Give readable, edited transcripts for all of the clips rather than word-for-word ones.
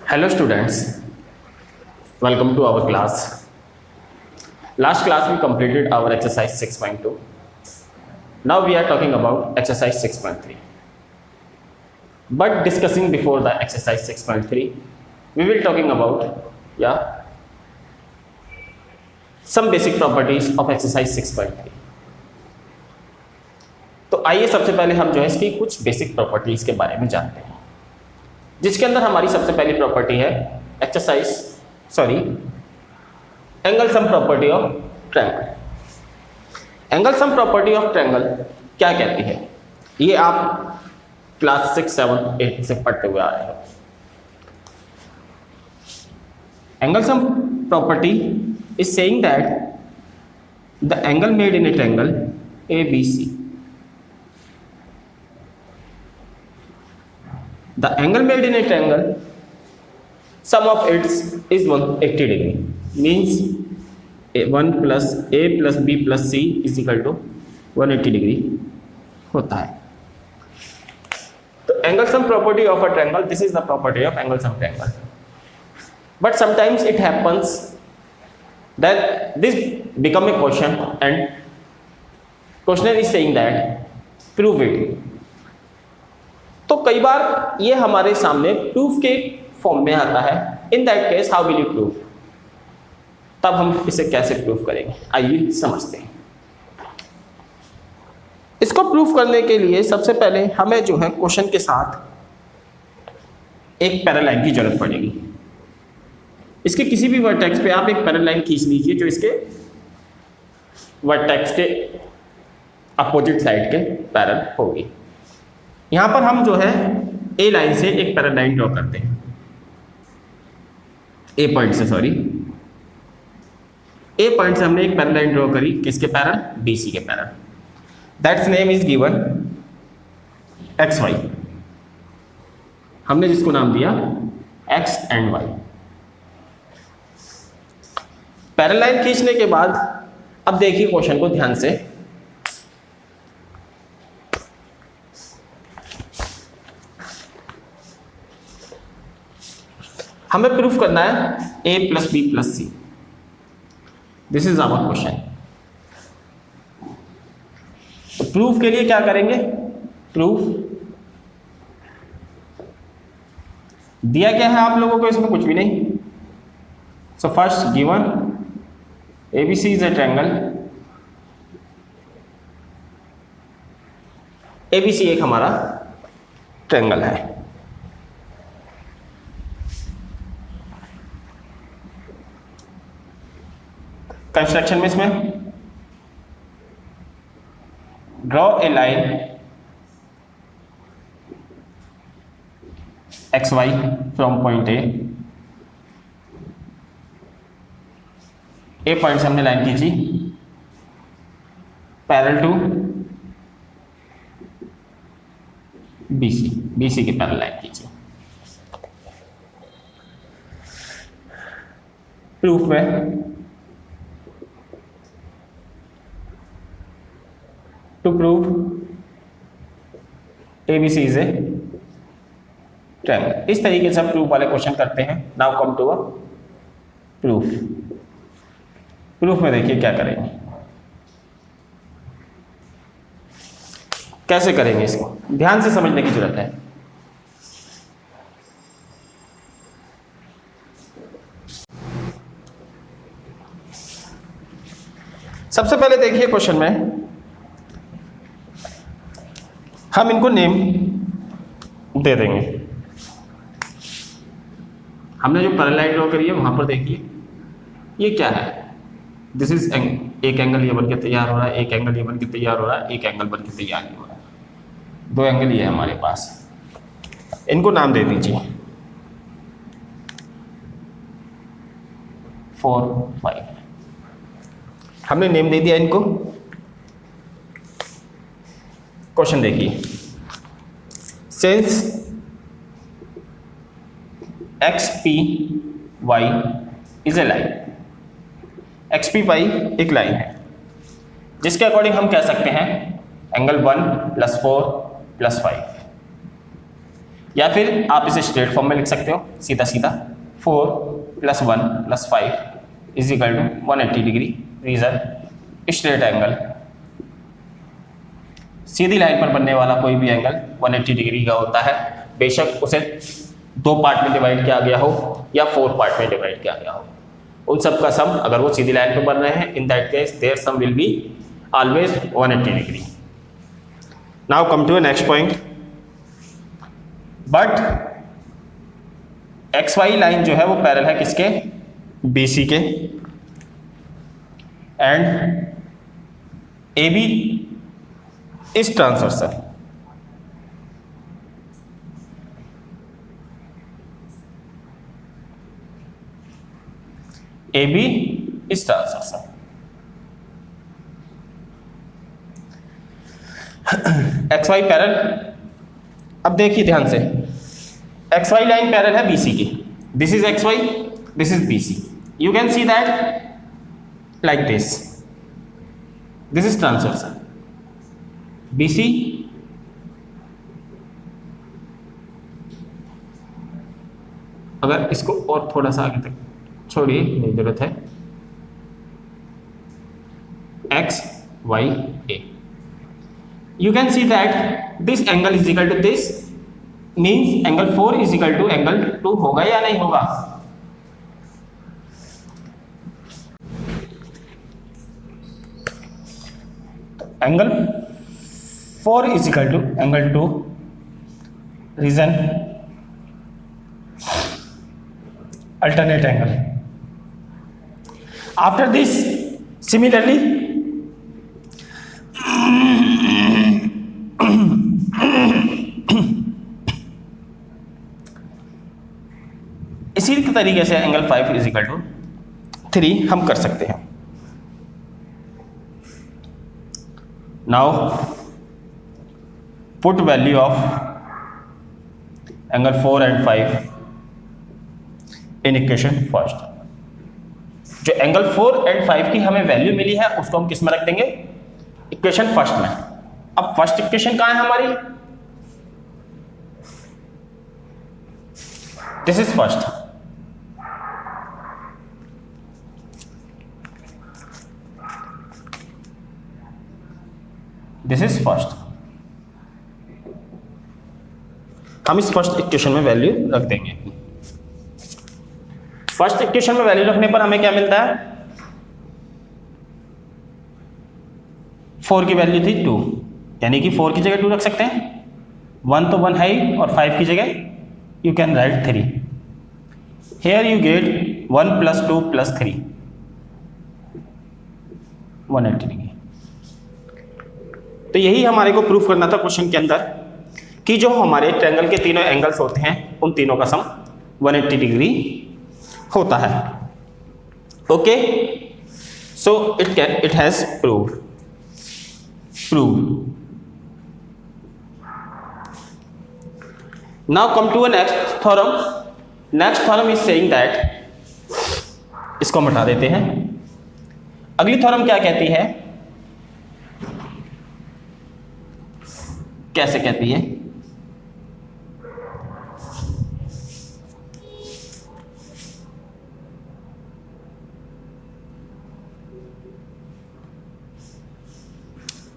Hello students, welcome to our class. Last class we completed our exercise 6.2. Now we are talking about exercise 6.3. But discussing before the exercise 6.3, we will talking about some basic properties of exercise 6.3. तो आइए सबसे पहले हम जो है इसकी कुछ basic properties के बारे में जानते हैं, जिसके अंदर हमारी सबसे पहली प्रॉपर्टी है angle sum property of triangle. Angle sum property of triangle क्या कहती है, ये आप क्लास 6, 7, 8 से पढ़ते हुए आ रहे हो। Angle sum property is saying that the angle made in A triangle ABC, the angle made in a triangle, sum of its is 180 degree, means 1 plus A plus B plus C is equal to 180 degree होता है। तो angle sum property of a triangle, this is the property of angle sum triangle. But sometimes it happens that this become a question and questioner is saying that prove it. तो कई बार ये हमारे सामने proof के form में आता है। इन that case how will you prove, तब हम इसे कैसे प्रूफ करेंगे, आइए समझते हैं। इसको प्रूफ करने के लिए सबसे पहले हमें जो है क्वेश्चन के साथ एक पैरालाइन की जरूरत पड़ेगी। इसके किसी भी वर्टेक्स पे आप एक पैरालाइन खींच लीजिए जो इसके वर्टेक्स के अपोजिट साइड के पैरेलल होगी। यहां पर हम जो है ए लाइन से एक पैरालाइन ड्रॉ करते हैं, ए पॉइंट से हमने एक पैरालाइन ड्रॉ करी, किसके पैरेलल, BC के parallel. That's name is given XY, हमने जिसको नाम दिया X एंड Y। पैरालाइन खींचने के बाद अब देखिए क्वेश्चन को ध्यान से। हमें प्रूफ करना है A plus B plus C। This is our question. तो प्रूफ के लिए क्या करेंगे, प्रूफ दिया क्या है आप लोगों को, इसमें कुछ भी नहीं। So first given ABC is a triangle, ABC एक हमारा ट्रायंगल है। कंस्ट्रक्शन में इसमें draw a line XY from point A point से हमने लाइन खींची पैरेलल टू BC के पैरेलल लाइन खींची। प्रूफ में to prove ABC is a triangle। इस तरीके से हम प्रूफ वाले क्वेश्चन करते हैं। Now come to a proof. Proof में देखिए क्या करेंगे, कैसे करेंगे, इसको ध्यान से समझने की जरूरत है। सबसे पहले देखिए क्वेश्चन में हम इनको नेम दे देंगे। हमने जो पैरालाइन ड्रॉ करी है वहां पर देखिए ये क्या है, दिस इज एक एंगल ये बन के तैयार हो रहा है, एक एंगल ये बन के तैयार हो रहा है, एक एंगल बन के तैयार नहीं हो रहा है। 2 एंगल ये है हमारे पास, इनको नाम दे दीजिए 4, 5। हमने नेम दे दिया इनको। क्वेश्चन देखिए, since XPY is a line, XPY एक लाइन है जिसके अकॉर्डिंग हम कह सकते हैं एंगल 1 + 4 + 5। या फिर आप इसे स्ट्रेट फॉर्म में लिख सकते हो सीधा सीधा 4 + 1 + 5 = 180 डिग्री। रीजन स्ट्रेट एंगल, सीधी लाइन पर बनने वाला कोई भी एंगल 180 डिग्री का होता है, बेशक उसे 2 पार्ट में डिवाइड किया गया हो या 4 पार्ट में डिवाइड किया गया हो, उन सब का सम अगर वो सीधी लाइन पर बन रहे हैं, in that case there sum will be always 180 degree. Now come to next point. But XY line जो है वो पैरेलल है किसके? BC के, and AB is transversal. AB is transversal. XY parallel, अब देखिए ध्यान से, XY लाइन पैरेलल है BC की, this is XY, this is BC, you can see that like this is transversal. BC अगर इसको और थोड़ा सा आगे तक छोड़िए, नहीं जरूरत है, XYA, you can see that this angle is equal to this, means angle 4 is equal to angle 2 होगा या नहीं होगा? Angle 4 is equal to angle 2, reason alternate angle. After this, similarly इसी तरीके से एंगल 5 is equal to 3 हम कर सकते हैं। Now put value of angle 4 and 5 in equation first. जो एंगल 4 and 5 की हमें वैल्यू मिली है उसको हम किस में रख देंगे? इक्वेशन फर्स्ट में। अब फर्स्ट इक्वेशन कहां है हमारी? This is first. This is first. हम इस फर्स्ट इक्वेशन में वैल्यू रख देंगे। फर्स्ट इक्वेशन में वैल्यू रखने पर हमें क्या मिलता है? 4 की वैल्यू थी 2, यानी कि 4 की जगह 2 रख सकते हैं, 1 तो 1 है ही, और 5 की जगह you can write 3। Here you get 1 + 2 + 3 180 degree. तो यही हमारे को प्रूफ करना था क्वेश्चन के अंदर कि जो हमारे ट्रायंगल के तीनों एंगल्स होते हैं उन तीनों का सम 180 डिग्री होता है। Okay, so it has proved. Now come to a next theorem. Next theorem is saying that, इसको हम हटा देते हैं। अगली थ्योरम क्या कहती है? कैसे कहती है?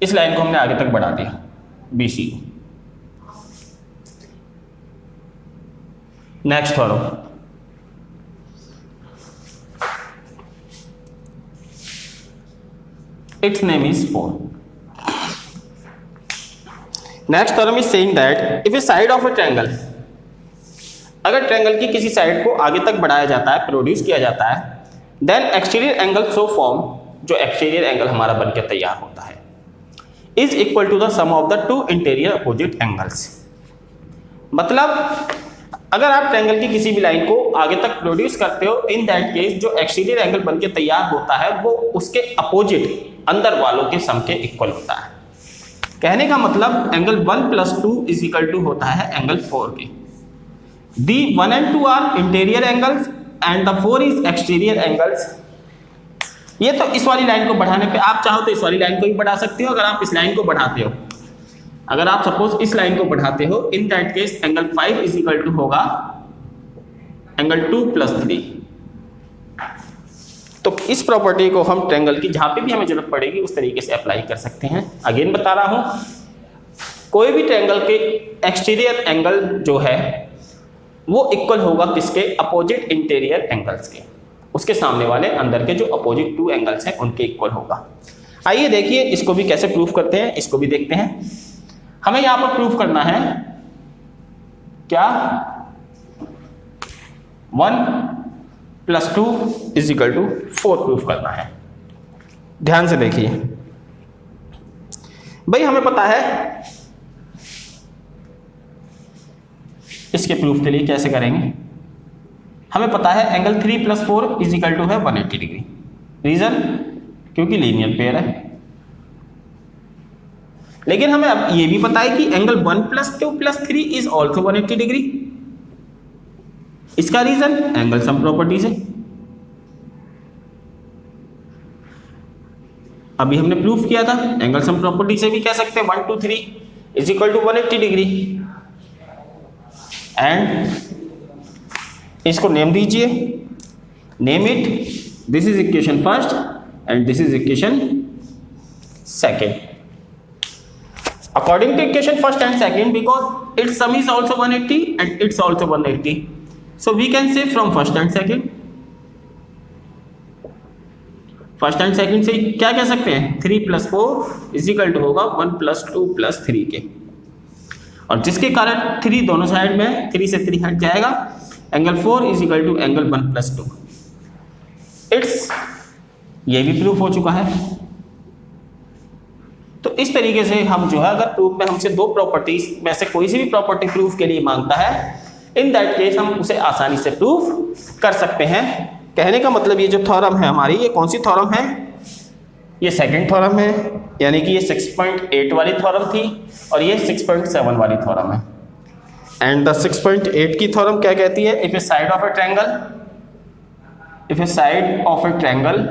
इस लाइन को हमने आगे तक बढ़ा दिया, BC। Next theorem, it's name is 4। Next theorem is saying that if A side of A triangle, अगर ट्रायंगल की किसी साइड को आगे तक बढ़ाया जाता है, प्रोड्यूस किया जाता है, then exterior angle so form, जो एक्सटीरियर एंगल हमारा बनकर तैयार होता है, is equal to the sum of the 2 interior opposite angles. मतलब अगर आप ट्रायंगल की किसी भी लाइन को आगे तक प्रोड्यूस करते हो, इन दैट केस जो एक्सटीरियर एंगल बनके तैयार होता है वो उसके अपोजिट अंदर वालों के सम के इक्वल होता है। कहने का मतलब एंगल 1 + 2 इज इक्वल टू होता है एंगल 4 के। The 1 and 2 are interior angles and the 4 is exterior angles. ये तो इस वाली लाइन को बढ़ाने पे, आप चाहो तो इस वाली लाइन को भी बढ़ा सकते हो। अगर आप इस लाइन को बढ़ाते हो अगर आप सपोज इस लाइन को बढ़ाते हो, in that case angle 5 is equal to होगा एंगल 2 + 3। तो इस प्रॉपर्टी को हम ट्रायंगल की जहां पे भी हमें जरूरत पड़ेगी उस तरीके से अप्लाई कर सकते हैं। अगेन बता रहा हूं, कोई भी ट्रायंगल के एक्सटीरियर एंगल जो है वो इक्वल होगा किसके? अपोजिट इंटीरियर एंगल्स के। उसके सामने वाले अंदर के जो अपोजिट 2 एंगल्स हैं उनके इक्वल होगा। आइए देखिए इसको भी कैसे प्रूफ करते हैं, इसको भी देखते हैं। हमें यहां पर प्रूफ करना है क्या? 1 + 2 = 4 प्रूफ करना है। ध्यान से देखिए भाई, हमें पता है इसके प्रूफ के लिए कैसे करेंगे। हमें पता है एंगल 3 + 4 = है 180 डिग्री। रीजन? क्योंकि लीनियर पेयर है। लेकिन हमें अब ये भी पता है कि एंगल 1 + 2 + 3 इज ऑल्सो 180 डिग्री। इसका रीजन एंगल सम प्रॉपर्टी से। अभी हमने प्रूफ किया था, एंगल सम प्रॉपर्टी से भी कह सकते हैं 1 2 3 = 180 डिग्री। एंड इसको नेम दीजिए, name it, this is equation first and this is equation second. According to equation first and second, because its sum is also 180 and it's also 180, so we can say from first and second, first and second से क्या कह सकते हैं? 3 + 4 = होगा 1 + 2 + 3 के, और जिसके कारण 3 दोनों साइड में 3 से 3 हट जाएगा। Angle 4 = angle 1 + 2। इट्स ये भी प्रूफ हो चुका है। तो इस तरीके से हम जो है, अगर प्रूफ में हमसे 2 प्रॉपर्टीज में से कोई सी भी प्रॉपर्टी प्रूफ के लिए मांगता है, इन दैट केस हम उसे आसानी से प्रूफ कर सकते हैं। कहने का मतलब ये जो थ्योरम है हमारी, ये कौन सी थ्योरम है? ये सेकंड थ्योरम है, यानी कि ये 6.8 वाली थ्योरम थी और ये 6.7 वाली थ्योरम है। एंड द 6.8 की थ्योरम क्या कहती है? If A side of A triangle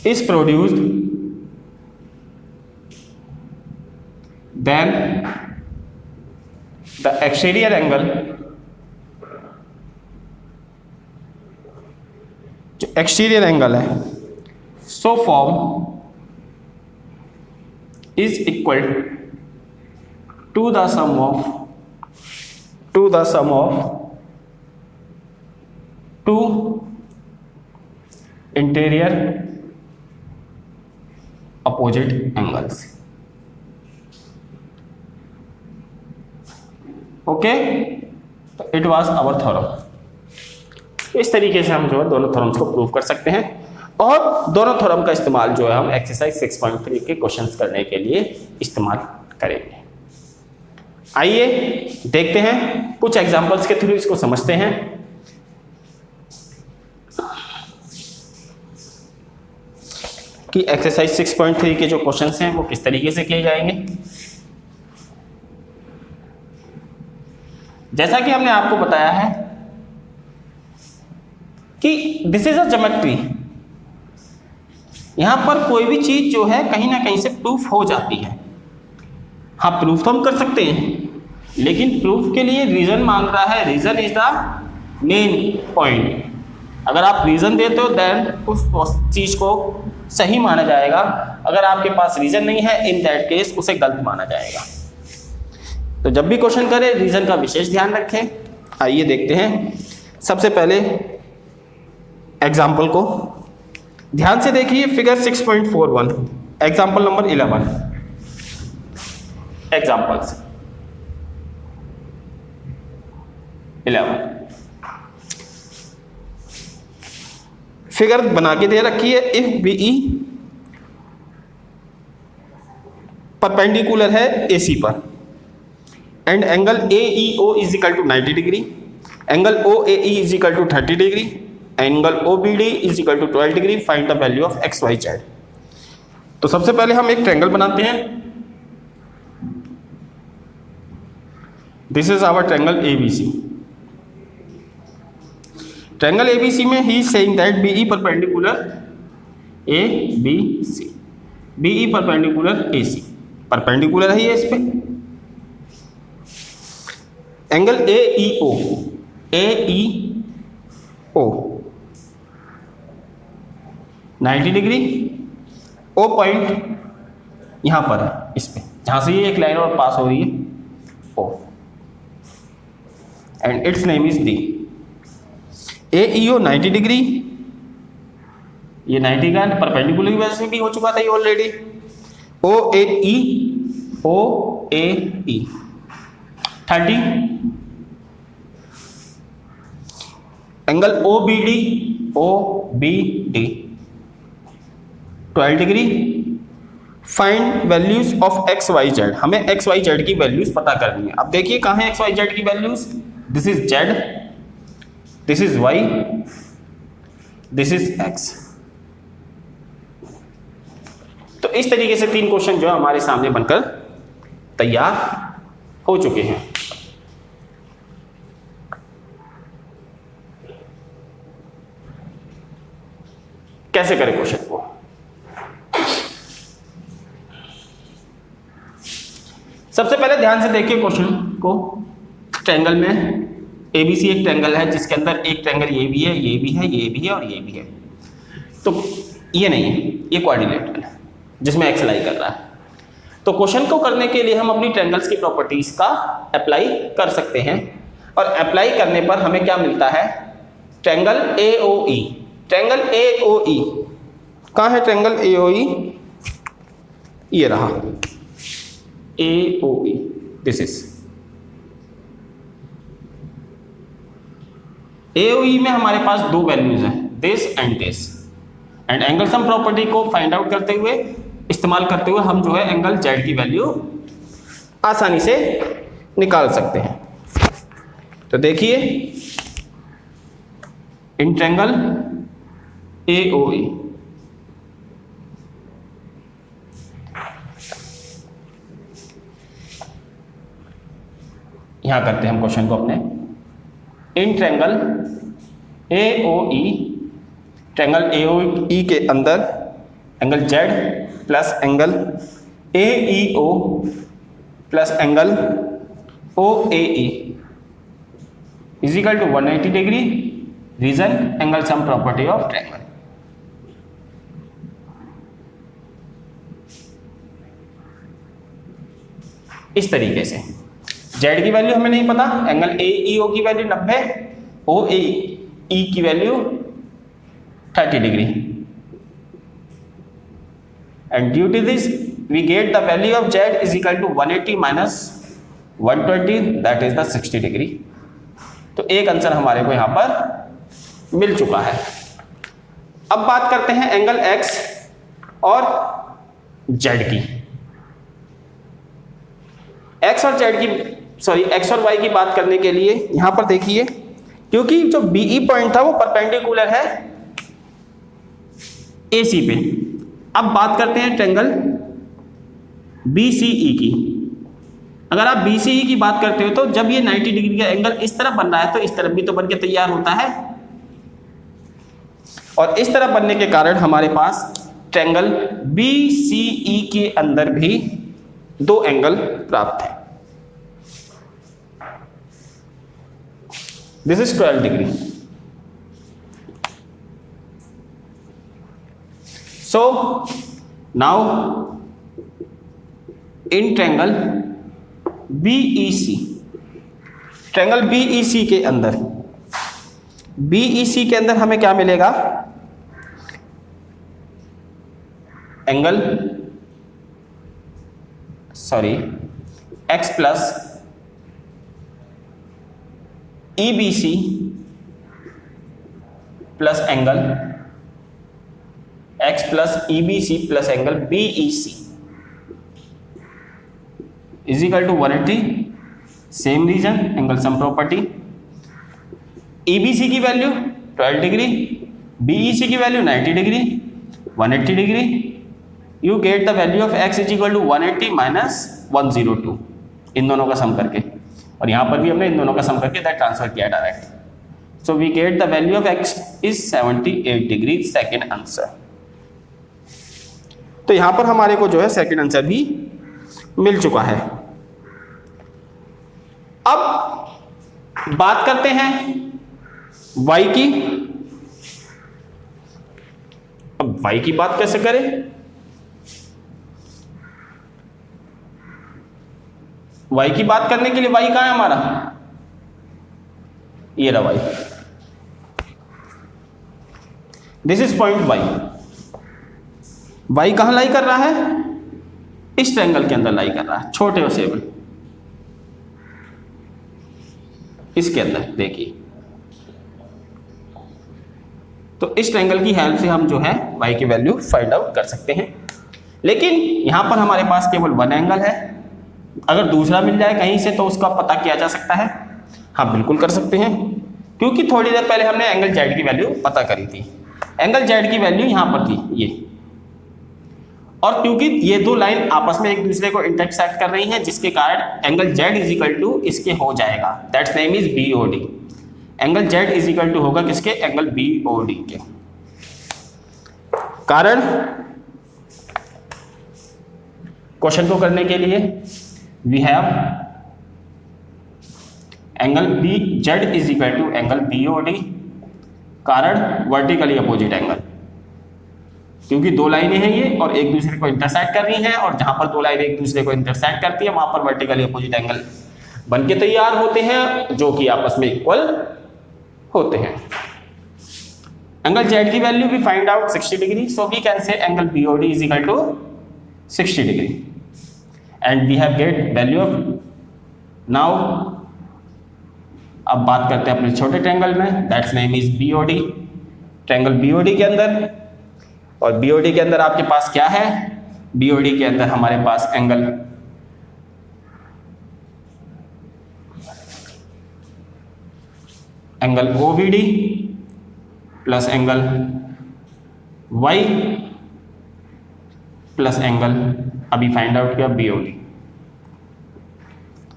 is produced, then the exterior angle, जो exterior angle है, so form is equal to the sum of two interior opposite angles। Okay, it was our theorem. इस तरीके से हम जो है दोनों theorems को प्रूव कर सकते हैं, और दोनों थ्योरम का इस्तेमाल जो है हम एक्सरसाइज 6.3 के क्वेश्चंस करने के लिए इस्तेमाल करेंगे। आइए देखते हैं, कुछ एग्जांपल्स के थ्रू इसको समझते हैं। कि एक्सरसाइज 6.3 के जो क्वेश्चंस हैं वो किस तरीके से किए जाएंगे। जैसा कि हमने आपको बताया है कि दिस इज अ ज्योमेट्री। यहां पर कोई भी चीज जो है कहीं ना कहीं से प्रूफ हो जाती है। हाँ, प्रूफ तो हम कर सकते हैं, लेकिन प्रूफ के लिए रीजन मांग रहा है। Reason is the main point. अगर आप रीजन देते हो देन उस चीज को सही माना जाएगा। अगर आपके पास रीजन नहीं है, इन दैट केस उसे गलत माना जाएगा। तो जब भी क्वेश्चन करें रीजन का विशेष ध्यान रखें। आइए देखते हैं सबसे पहले एग्जाम्पल को। ध्यान से देखिए, figure 6.41, example number 11। Examples 11 figure बना के दे रखी है। इफ BE परपेंडिकुलर है AC पर, and angle AEO = 90 degree, angle OAE = 30 degree, angle OBD = 12 degree, find the value of XYZ। तो सबसे पहले हम एक ट्रायंगल बनाते हैं। This is our triangle ABC। Triangle ABC में ही saying that BE perpendicular ABC। BE perpendicular AC, perpendicular है ये इस पे। Angle AEO, AEO 90 degree, O point यहां पर है इस पे, जहां से ये एक लाइन और पास हो रही है O, and it's name is D। AEO 90 degree, ये 90 का परपेंडिकुलर की वजह से भी हो चुका था ये already. OAE, OAE 30, angle OBD, OBD 12 degree. Find values of x y z, हमें एक्स वाई जेड की वैल्यूज पता करनी है। अब देखिए कहाँ है एक्स वाई जेड की values, this is z, this is y, this is x. तो इस तरीके से 3 क्वेश्चन जो है हमारे सामने बनकर तैयार हो चुके हैं। कैसे करें क्वेश्चन को? सबसे पहले ध्यान से देखिए क्वेश्चन को। ट्रायंगल में ABC एक ट्रायंगल है जिसके अंदर एक ट्रायंगल ये भी है, ये भी है, ये भी है और ये भी है। तो ये नहीं है, ये क्वाड्रिलेटरल है जिसमें एक्स लाई कर रहा है। तो क्वेश्चन को करने के लिए हम अपनी ट्रायंगल्स की प्रॉपर्टीज का अप्लाई कर सकते हैं, और अप्लाई करने पर हमें क्या मिलता है? Triangle AOE। ट्रायंगल AOE कहाँ है? ट्रायंगल AOE ये रहा, AOE, दिस इज AOE में हमारे पास 2 वैल्यूज हैं, this and this, and angle sum property को फाइंड आउट करते हुए, इस्तेमाल करते हुए हम जो है एंगल जेड की वैल्यू आसानी से निकाल सकते हैं। तो देखिए इन ट्रायंगल AOE यहां करते हैं हम क्वेश्चन को अपने। In triangle AOE, triangle AOE के अंदर angle Z plus angle AEO plus angle OAE is equal to 180 degree. Reason angle sum property of triangle. इस तरीके से Z की वैल्यू हमें नहीं पता, एंगल AEO की वैल्यू 90, OAE की value 30 degree, and due to this we get the value of Z is equal to 180 minus 120, that is the 60 degree. तो एक आंसर हमारे को यहां पर मिल चुका है। अब बात करते हैं एंगल X और Z की। X और Z की X और Y की बात करने के लिए यहां पर देखिए, क्योंकि जो BE पॉइंट था वो परपेंडिकुलर है AC पे। अब बात करते हैं ट्रायंगल BCE की। अगर आप BCE की बात करते हो तो जब ये 90 डिग्री का एंगल इस तरफ बन रहा है तो इस तरफ भी तो बन के तैयार होता है, और इस तरफ बनने के कारण हमारे पास ट्रायंगल BCE के अंदर भी 2 एंगल प्राप्त है। This is 12 degree. So now in triangle BEC, triangle BEC के अंदर, BEC के अंदर हमें क्या मिलेगा? Angle X plus EBC plus angle X plus EBC plus angle BEC is equal to 180। Same reason, angle sum property. EBC की value 12 degree, BEC की value 90 degree, 180 degree. You get the value of X is equal to 180 minus 102, इन दोनों का sum करके, और यहां पर भी हमने इन दोनों का सम करके दैट ट्रांसफर किया direct. So we get the value of X is 78 degree, second answer. तो यहां पर हमारे को जो है सेकंड आंसर भी मिल चुका है। अब बात करते हैं y की। अब y की बात कैसे करें? y की बात करने के लिए y कहां है हमारा? ये रहा y। This is point y। y कहां लाई कर रहा है? इस ट्रायंगल के अंदर लाई कर रहा है, छोटे और सेवन इसके अंदर। देखिए, तो इस ट्रायंगल की हेल्प से हम जो है y की वैल्यू फाइंड आउट कर सकते हैं। लेकिन यहां पर हमारे पास केवल वन एंगल है, अगर दूसरा मिल जाए कहीं से तो उसका पता किया जा सकता है। हाँ बिल्कुल कर सकते हैं, क्योंकि थोड़ी देर पहले हमने एंगल जेड की वैल्यू पता करी थी। एंगल जेड की वैल्यू यहां पर थी ये, और क्योंकि ये दो लाइन आपस में एक दूसरे को इंटरसेक्ट कर रही हैं, जिसके कारण angle z is equal to इसके हो जाएगा, that's name is BOD। Angle z is equal to होगा किसके? एंगल BOD के। कारण क्वेश्चन को करने के लिए we have angle z is equal to angle BOD, कारण वर्टिकली अपोजिट एंगल, क्योंकि दो लाइनें हैं ये और एक दूसरे को इंटरसेक्ट कर रही हैं, और जहां पर दो लाइनें एक दूसरे को इंटरसेक्ट करती है वहां पर वर्टिकली अपोजिट एंगल बनके तैयार होते हैं, जो कि आपस में इक्वल होते हैं। एंगल जेड की वैल्यू भी find out 60 degree, so we can say angle BOD is equal to 60 degree, and we have get value of. Now अब बात करते हैं अपने छोटे ट्रायंगल में, that's name is BOD। Triangle BOD के अंदर, और BOD के अंदर आपके पास क्या है? BOD के अंदर हमारे पास angle OBD plus angle Y plus angle अभी फाइंड आउट किया BOD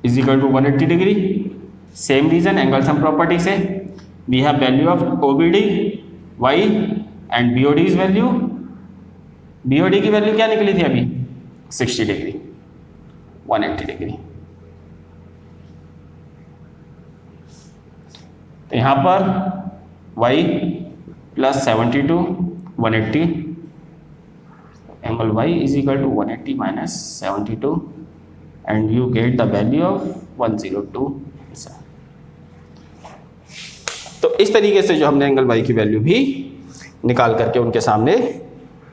is equal to 180 degree. Same reason angle sum property से we have value of OBD Y and BOD is value. BOD की value क्या निकली थी अभी? 60 degree, 180 degree. तो यहां पर y plus 72 180, angle y is equal to 180 minus 72, and you get the value of 102। तो इस तरीके से जो हमने एंगल y की वैल्यू भी निकाल करके उनके सामने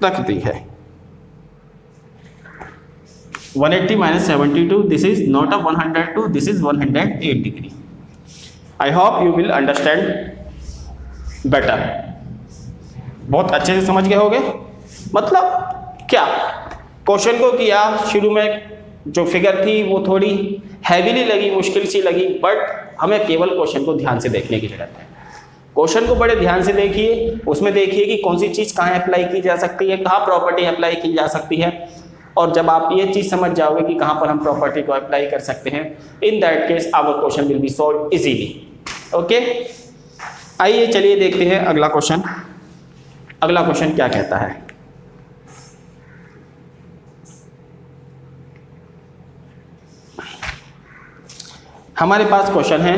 रख दी है। 180 minus 72, this is not a 102, this is 108 degree. I hope you will understand better. बहुत अच्छे से समझ गए होगे। मतलब क्या, क्वेश्चन को किया, शुरू में जो फिगर थी वो थोड़ी हैवीली लगी, मुश्किल सी लगी, बट हमें केवल क्वेश्चन को ध्यान से देखने की जरूरत है। क्वेश्चन को बड़े ध्यान से देखिए, उसमें देखिए कि कौन सी चीज़ कहाँ अप्लाई की जा सकती है, कहाँ प्रॉपर्टी अप्लाई की जा सकती है, और जब आप ये चीज़ समझ जाओगे कि कहाँ पर हम प्रॉपर्टी को अप्लाई कर सकते हैं, in that case our question will be solve easily. Okay, आइए चलिए देखते हैं अगला क्वेश्चन। अगला क्वेश्चन क्या कहता है? हमारे पास क्वेश्चन है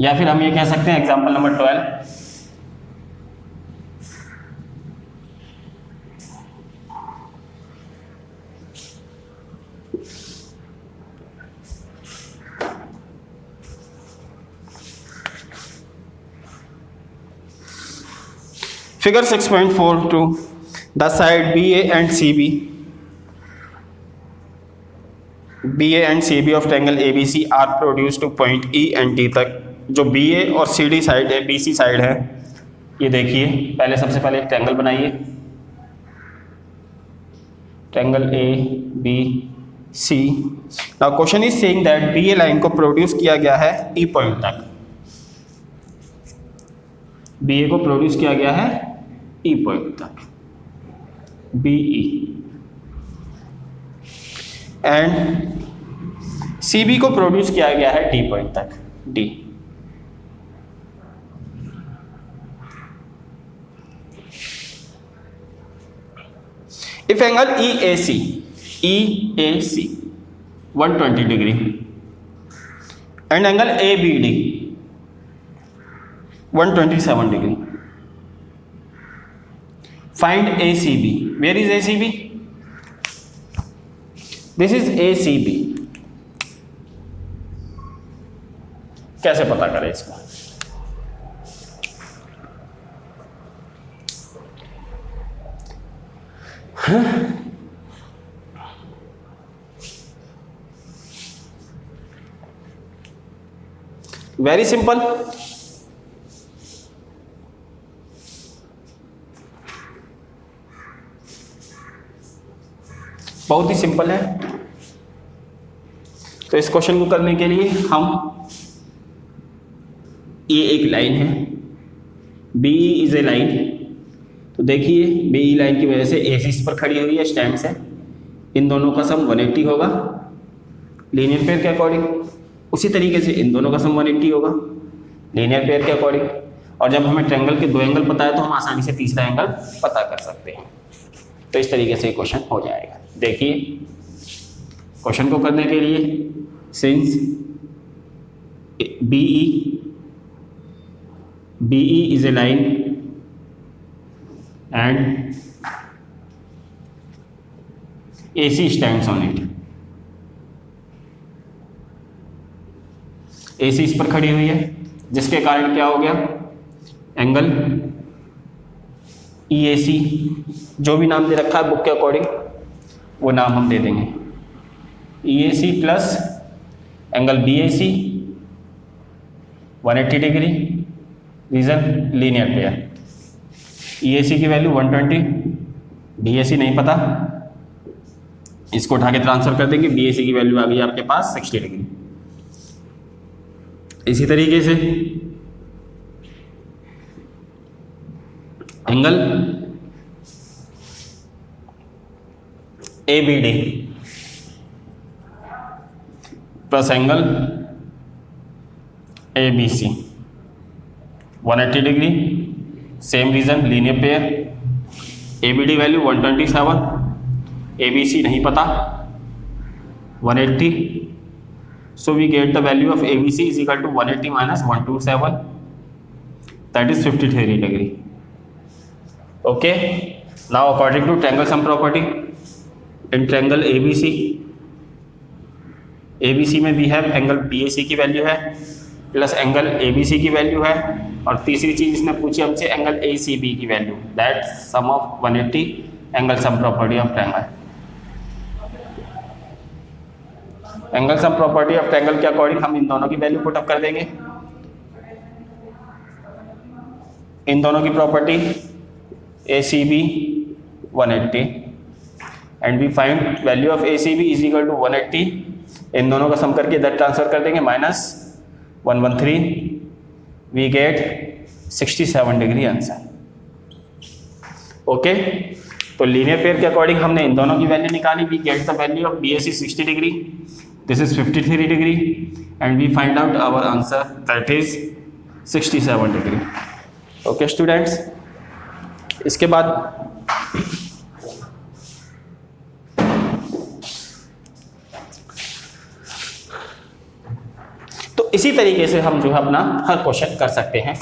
या फिर हम ये कह सकते हैं example number 12। Figure 6.42, the side BA and CB and CB of triangle ABC are produced to point E and D तक। जो BA और CD साइड है, BC साइड है, ये देखिए। पहले सबसे पहले एक ट्रायंगल बनाइए, triangle ABC। Now question is saying that BA line को प्रोड्यूस किया गया है E पॉइंट तक। BA को प्रोड्यूस किया गया है E पॉइंट तक, BE, एंड सी बी को प्रोड्यूस किया गया है डी पॉइंट तक, D. If angle EAC 120 degree and angle ABD 127 degree, find ACB। Where is ACB? This is ACB। कैसे पता करें इसको? Very simple. बहुत ही सिंपल है। तो इस क्वेश्चन को करने के लिए हम, ये एक लाइन है, BE इज ए लाइन। तो देखिए BE लाइन की वजह से AC इस पर खड़ी हुई है स्टैंड से, इन दोनों का सम 180 होगा लीनियर पेयर के अकॉर्डिंग। उसी तरीके से इन दोनों का सम 180 होगा लीनियर पेयर के अकॉर्डिंग। और जब हमें ट्रायंगल के दो एंगल पता है तो हम आसानी से तीसरा एंगल पता कर सकते हैं। तो इस तरीके से क्वेश्चन हो जाएगा। देखिए क्वेश्चन को करने के लिए, since BE is a line and AC stands on it। AC इस पर खड़ी हुई है, जिसके कारण क्या हो गया, एंगल EAC, जो भी नाम दे रखा है बुक के अकॉर्डिंग वो नाम हम दे देंगे, EAC plus angle BAC 180 degree, reason linear pair. EAC की वैल्यू 120, BAC नहीं पता, इसको उठा के ट्रांसफर कर देंगे, BAC की वैल्यू आ गई आपके पास 60 डिग्री। इसी तरीके से angle ABD plus angle ABC 180 degree, same reason linear pair. ABD value 127, ABC नहीं पता 180, so we get the value of ABC is equal to 180 minus 127, that is 53 degree. Okay, now according to triangle sum property, in triangle ABC में we have angle BAC की value है plus angle ABC की value है, और तीसरी चीज इसने पूछी हमसे एंगल ACB की value, that sum of 180 angle sum property of triangle. Angle sum property of triangle के अकॉर्डिंग हम इन दोनों की वैल्यू पुट अप कर देंगे। इन दोनों की property ACB 180 and we find value of ACB is equal to 180, इन दोनों का सम करके इधर ट्रांसफर कर देंगे, minus 113, we get 67 degree answer. Okay, तो लीनियर पेयर के अकॉर्डिंग हमने इन दोनों की वैल्यू निकाली, we get the value of BAC 60 degree, this is 53 degree, and we find out our answer that is 67 degree. Okay students, इसके बाद तो इसी तरीके से हम जो है अपना हर क्वेश्चन कर सकते हैं।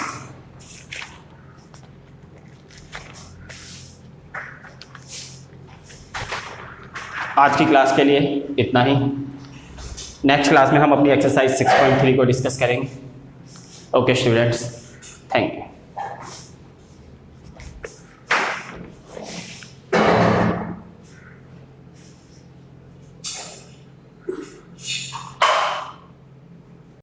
आज की क्लास के लिए इतना ही। नेक्स्ट क्लास में हम अपनी एक्सरसाइज 6.3 को डिस्कस करेंगे। Okay students, thank you.